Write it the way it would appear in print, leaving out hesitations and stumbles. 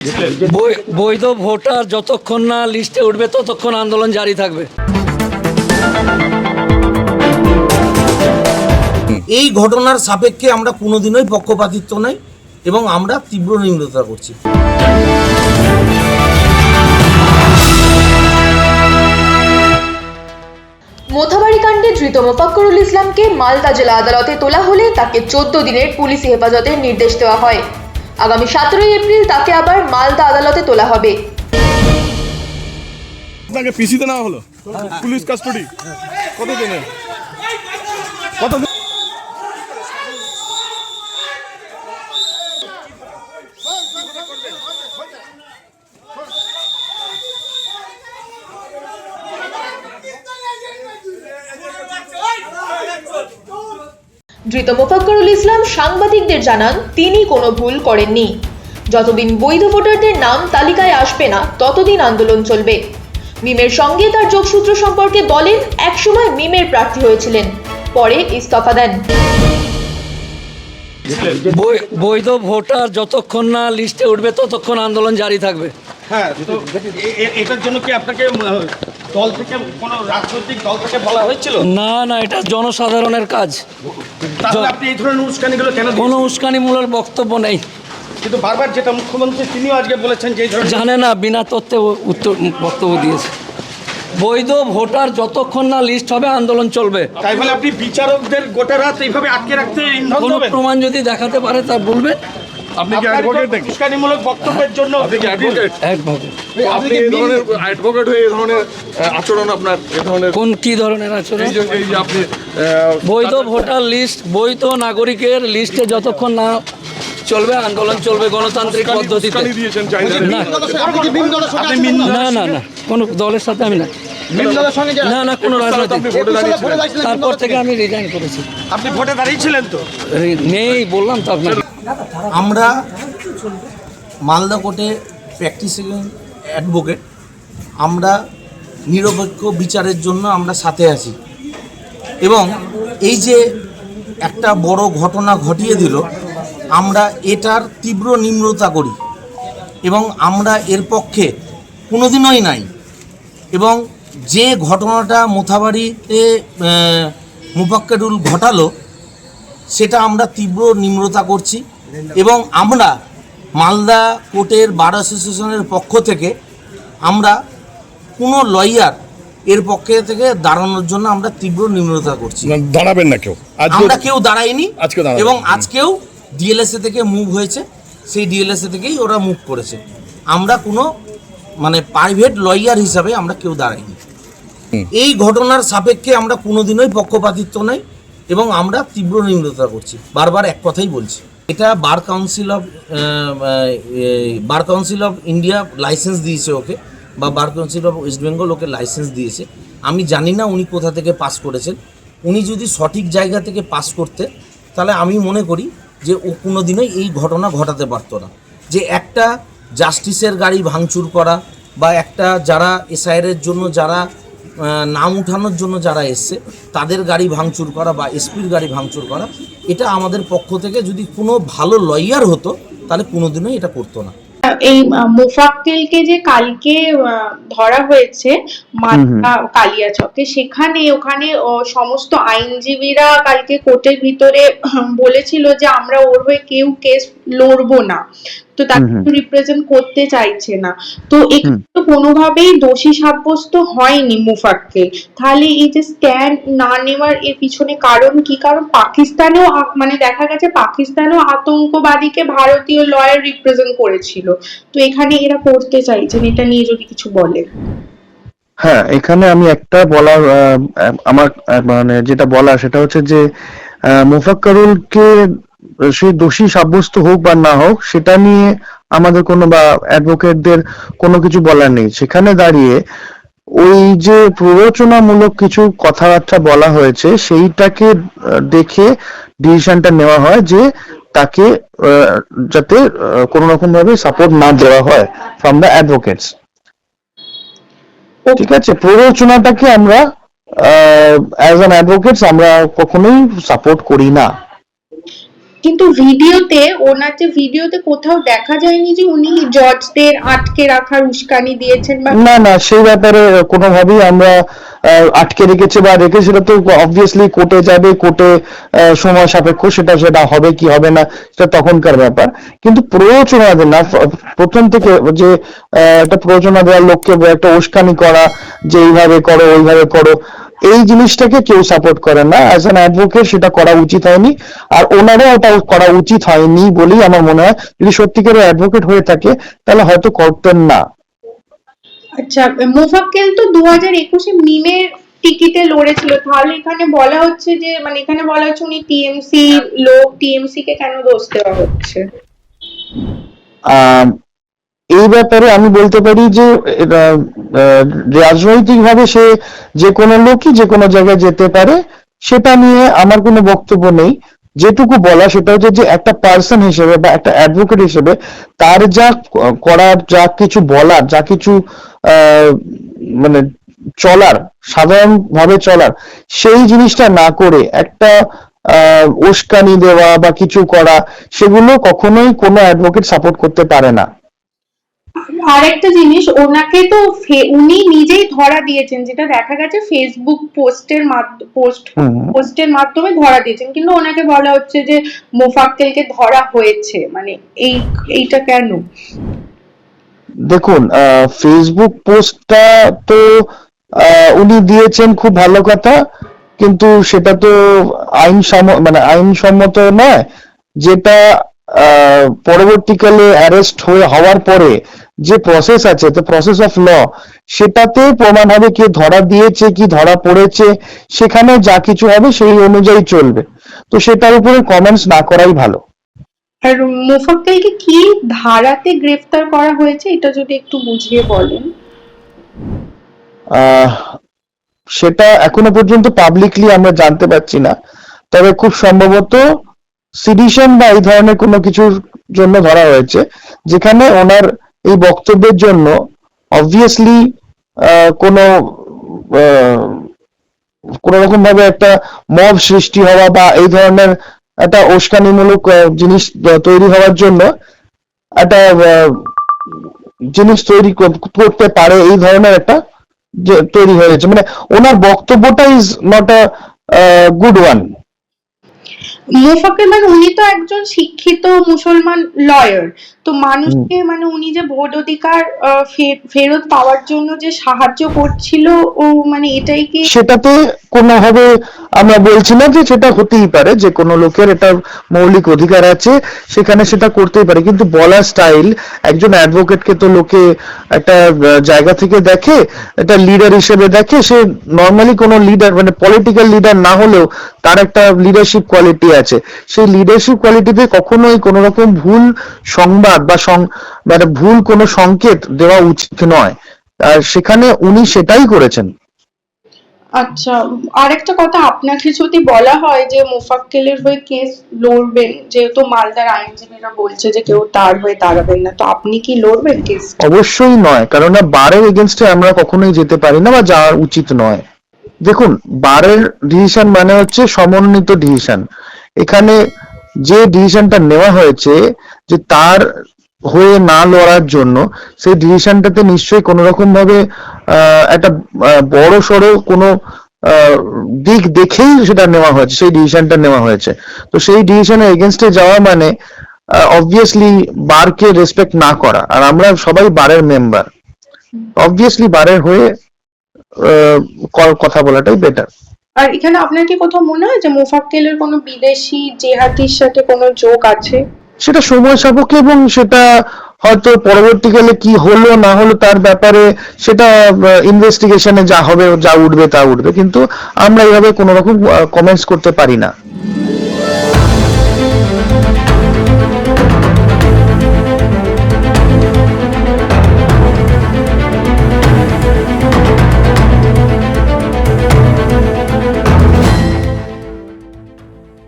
বৈধ ভোটার যতক্ষণ না লিস্টে উঠবে ততক্ষণ আন্দোলন জারি থাকবে। এই ঘটনার সাপেক্ষে আমরা কোনোদিনই পক্ষপাতিত্ব নাই এবং আমরা তীব্র নিন্দা করছি। মোথাবাড়ি কাণ্ডে ধৃত মোফাক্করুল ইসলামকে মালদা জেলা আদালতে তোলা হলে তাকে 14 দিনের পুলিশি হেফাজতের নির্দেশ দেওয়া হয়। আগামী 17 এপ্রিল তাকে আবার মালদা আদালতে তোলা হবে। আপনাকে পিসিতে নেওয়া হলো পুলিশ কাস্টডি কতদিনে কতদিন? ধৃত মোফাক্করুল ইসলাম সাংবাদিকদের জানান তিনি কোনো ভুল করেননি। যতদিন বৈধ ভোটারদের নাম তালিকায় আসবে না ততদিন আন্দোলন চলবে। মিমের সঙ্গে তার যোগসূত্র সম্পর্কে বলেন, একসময় মিমের প্রার্থী হয়েছিলেন, পরে ইস্তফা দেন। বৈধ ভোটার যতক্ষণ না লিস্টে উঠবে ততক্ষণ আন্দোলন জারি থাকবে। হ্যাঁ, তো এটার জন্য কি আপনাকে দল থেকে কোনো রাজনৈতিক দল থেকে বলা হয়েছিল? না না, এটা জনসাধারণের কাজ। তাহলে আপনি এই ধরনের উস্কানিগুলো কেন? কোনো উস্কানিমূলক বক্তব্য নেই, কিন্তু বারবার যেটা মুখ্যমন্ত্রী তিনিও আজকে বলেছেন যে এই ধরনের জানে না, বিনা তথ্যে উত্তর বক্তব্য দিয়েছে। বৈধ ভোটার যতক্ষণ না লিস্ট হবে আন্দোলন চলবে। তাই বলে আপনি বিচারকদের গোটা রাত এইভাবে আটকে রাখতে কোনো প্রমাণ যদি দেখাতে পারে তা বলবে। আপনি কি অ্যাডভোকেট নাকি? উস্কানিমূলক বক্তব্যের জন্য আপনি কি অ্যাডভোকেট? একভাবে আপনি এই ধরনের অ্যাডভোকেট হয়ে এই ধরনের আচরণ আপনার এই ধরনের কোন কি ধরনের আচরণ? এই যে আপনি বৈধ ভোটার লিস্ট, বৈধ নাগরিকের লিস্টে যতক্ষণ না চলবে আন্দোলন চলবে গণতান্ত্রিক পদ্ধতিতে। উস্কানি দিয়েছেন চাইলে না না না, কোনো দলের সাথে আমি না, না না, কোনো রাজনৈতিক। তারপর থেকে আমি রিজাইন করেছি। আপনি ভোটে দাঁড়িয়েছিলেন তো? নেই, বললাম তো আপনাকে। আমরা মালদা কোর্টে প্র্যাকটিসিং অ্যাডভোকেট, আমরা নিরপেক্ষ বিচারের জন্য আমরা সাথে আছি এবং এই যে একটা বড় ঘটনা ঘটিয়ে দিল, আমরা এটার তীব্র নিম্নতা করি এবং আমরা এর পক্ষে কোনোদিনই নাই। এবং যে ঘটনাটা মোথাবাড়িতে মোফাক্করুল ঘটালো সেটা আমরা তীব্র নিম্নতা করছি এবং আমরা মালদা কোর্টের বার অ্যাসোসিয়েশনের পক্ষ থেকে আমরা কোনো লয়ার এর পক্ষে থেকে দাঁড়ানোর জন্য আমরা তীব্র নিম্নতা করছি। দাঁড়াবেন না কেউ? আমরা কেউ দাঁড়াইনি আজকে দাঁড়াবেন। এবং আজকেও ডিএলএসএ থেকে মুভ হয়েছে, সেই ডিএলএসএ থেকেই ওরা মুভ করেছে। আমরা কোনো প্রাইভেট লয়ার হিসাবে আমরা কেউ দাঁড়াইনি। এই ঘটনার সাপেক্ষে আমরা কোনোদিনই পক্ষপাতিত্ব নাই এবং আমরা তীব্র নিন্দা করছি, বারবার এক কথাই বলছি। এটা bar council of India licence দিয়েছে ওকে, বা bar council of West Bengal okay licence দিয়েছে। আমি জানি না উনি কোথা থেকে পাস করেছেন। উনি যদি সঠিক জায়গা থেকে পাস করতে তাহলে আমি মনে করি যে ও কোনোদিনই এই ঘটনা ঘটাতে পারতো না। যে একটা জাস্টিসের গাড়ি ভাঙচুর করা বা একটা যারা এসআইআরের জন্য যারা নাম উঠানোর জন্য যারা এসছে তাদের গাড়ি ভাঙচুর করা বা এসপির গাড়ি ভাঙচুর করা, এটা আমাদের পক্ষ থেকে যদি কোনো ভালো লয়ার হতো তাহলে কোনোদিনই এটা করতো না। এই মোফাক্কেলকে যে কালকে ধরা হয়েছে মালদা কালিয়াচকে, ওখানে সমস্ত আইনজীবীরা কালকে কোর্টের ভিতরে বলেছিল যে আমরা ওর হয়ে কেউ কেস লড়বো না, তো তাকে রিপ্রেজেন্ট করতে চাইছে না। তো এখানে তো কোনোভাবেই দোষী সাব্যস্ত হয়নি মোফাক্কেল। তাহলে এই যে স্ট্যান্ড না নেওয়ার এর পিছনে কারণ কি? কারণ পাকিস্তানেও দেখা গেছে পাকিস্তানেও আতঙ্কবাদীকে ভারতীয় লয়ার রিপ্রেজেন্ট করেছিল, তো এখানে এরা করতে চাইছেন, এটা নিয়ে যদি কিছু বলেন। হ্যাঁ, এখানে আমি একটা বলার আমার যেটা বলা সেটা হচ্ছে যে মোফাক্করুলকে সে দোষী সাব্যস্ত হোক বা না হোক সেটা নিয়ে আমাদের কোনো বা অ্যাডভোকেটদের কোনো কিছু বলার নেই। সেখানে দাঁড়িয়ে ওই যে প্ররোচনামূলক কিছু কথাবার্তা বলা হয়েছে সেইটাকে দেখে ডিসিশনটা নেওয়া হয় যে তাকে যাতে কোনো রকম ভাবে সাপোর্ট না দেওয়া হয় ফ্রম দ্য অ্যাডভোকেটস। ঠিক আছে, প্ররোচনাটাকে আমরা অ্যাজ অ্যান অ্যাডভোকেটস আমরা কখনোই সাপোর্ট করি না। কিন্তু ভিডিওতে, ওনার যে ভিডিওতে কোথাও দেখা যায়নি যে উনি জজদের আটকে রাখার উস্কানি দিয়েছেন বা না না, সেই ব্যাপারে কোনোভাবেই আমরা আটকে রেখেছি বা রেখেছি, সেটা তো অবভিয়াসলি কোর্টে যাবে, কোর্টে সময় সাপেক্ষ, সেটা সেটা হবে কি হবে না সেটা তখনকার ব্যাপার। কিন্তু প্ররোচনা না, প্রথম থেকে যে একটা প্ররোচনা দেওয়ার লোককে একটা উস্কানি করা যে এইভাবে করো ওইভাবে করো, এই জিনিসটাকে কেউ সাপোর্ট করে না। অ্যাজ অ্যান অ্যাডভোকেট সেটা করা উচিত হয়নি, আর ওনারও ওটা করা উচিত হয়নি বলেই আমার মনে হয়। যদি সত্যিকারের অ্যাডভোকেট হয়ে থাকে তাহলে হয়তো করতেন না। আচ্ছা, মোফাক্কেল তো 2021-এ মিমের টিকিটে লড়েছিল, তাহলে এখানে বলা হচ্ছে যে মানে এখানে বলা হচ্ছে উনি টিএমসি লোক, টিএমসি কে কেন দোষ দেওয়া হচ্ছে? এই ব্যাপারে আমি বলতে পারি যে রাজনৈতিক ভাবে সে যে কোনো লোকই যে কোনো জায়গায় যেতে পারে, সেটা নিয়ে আমার কোনো বক্তব্য নেই। যেটুকু বলা সেটা হচ্ছে যে একটা পার্সন হিসেবে বা একটা অ্যাডভোকেট হিসেবে তার যা করার, যা কিছু বলার, যা কিছু মানে চলার, সাধারণ ভাবে চলার, সেই জিনিসটা না করে একটা উস্কানি দেওয়া বা কিছু করা, সেগুলো কখনোই কোনো অ্যাডভোকেট সাপোর্ট করতে পারে না। আর একটা জিনিস, ওনাকে তো উনি নিজেই ধরা দিয়েছেন, যেটা দেখা গেছে ফেসবুক পোস্টের মাধ্যমে ধরা দিয়েছেন, কিন্তু ওনাকে বলা হচ্ছে যে মোফাক্কেলকে ধরা হয়েছে, মানে এইটা কেন? দেখুন, ফেসবুক পোস্টটা তো উনি দিয়েছেন, খুব ভালো কথা, কিন্তু সেটা তো মানে আইনসম্মত নয়। যেটা পরবর্তীকালে অ্যারেস্ট হওয়ার পরে যে প্রসেস আছে, তো প্রসেস অফ ল, সেটাতে প্রমাণ হবে কে ধরা দিয়েছে কি ধরা পড়েছে, সেখানে যা কিছু হবে সেই অনুযায়ী চলবে। তো সেটার উপরে কমেন্টস না করাই ভালো। আর মোফাক্কেলকে কি ধারাতে গ্রেফতার করা হয়েছে, এটা যদি একটু বুঝিয়ে বলেন। সেটা এখনো পর্যন্ত পাবলিকলি আমরা জানতে পারছি না, তবে খুব সম্ভবত সিডিশন বা এই ধরনের কোনো কিছুর জন্য ধরা হয়েছে, যেখানে ওনার এই বক্তব্যের জন্য অবভিয়াসলি কোনো কোন রকম ভাবে একটা মব সৃষ্টি হওয়া বা এই ধরনের একটা উস্কানিমূলক জিনিস তৈরি হওয়ার জন্য একটা জিনিস তৈরি করতে পারে, এই ধরনের একটা তৈরি হয়েছে। মানে ওনার বক্তব্যটা is not a good one. Mofakkel মানে উনি তো একজন শিক্ষিত মুসলমান লয়ার, তো মানুষকে মানে উনি যে ভোট অধিকার ফেরত পাওয়ার জন্য যে সাহায্য করছিল, ও মানে এটাই কি? সেটাতে কোনোভাবে আমরা বলছি না যে সেটা হতেই পারে, যে কোনো লোকের এটা মৌলিক অধিকার আছে, সেখানে সেটা করতেই পারে, কিন্তু বলার স্টাইল, একজন অ্যাডভোকেটকে তো লোকে একটা জায়গা থেকে দেখে, একটা লিডার হিসেবে দেখে। সে নর্মালি কোনো লিডার, মানে পলিটিক্যাল লিডার না হলেও তার একটা লিডারশিপ কোয়ালিটি আছে। সেই লিডারশিপ কোয়ালিটিতে কখনোই কোনো রকম ভুল সংবাদ বা মানে ভুল কোনো সংকেত দেওয়া উচিত নয়, আর সেখানে উনি সেটাই করেছেন। আচ্ছা, আরেকটা কথা, আপনাকে যদি বলা হয় যে মোফাক্কেলের হয়ে কেস লড়বেন, যেহেতু মালদার আইনজীবীরা বলছে যে কেউ তার হয়ে দাঁড়াবেন না, তো আপনি কি লড়বেন কেস? অবশ্যই নয়, কারণ বারের এগেনস্টে আমরা কখনোই যেতে পারি না বা যাওয়া উচিত নয়। দেখুন, বারের ডিসিশন মানে হচ্ছে সমন্বিত ডিসিশন। এখানে যে ডিসিশনটা নেওয়া হয়েছে যে তার হয়ে না লড়ার জন্য, সেই ডিসিশনটাতে নিশ্চয়ই কোনো রকম ভাবে একটা বড় সড়ো কোনো দিক দেখেই সেটা নেওয়া হয়েছে, সেই ডিসিশনটা নেওয়া হয়েছে। তো সেই ডিসিশনের এগেনস্টে যাওয়া মানে অবভিয়াসলি বারকে রেসপেক্ট না করা, আর আমরা সবাই বারের মেম্বার, অবভিয়াসলি বারের হয়ে কথা বলাটাই বেটার। আর এখানে আপনার কি কোথাও মনে হয় যে মোফাক্কেলের কোনো বিদেশি জেহাদির সাথে কোনো যোগ আছে? সেটা সময় সাপেক্ষ, এবং সেটা হয়তো পরবর্তীকালে কি হলো না হলো তার ব্যাপারে সেটা ইনভেস্টিগেশনে যা হবে, যা উঠবে তা উঠবে, কিন্তু আমরা এইভাবে কোনো রকম কমেন্টস করতে পারি না।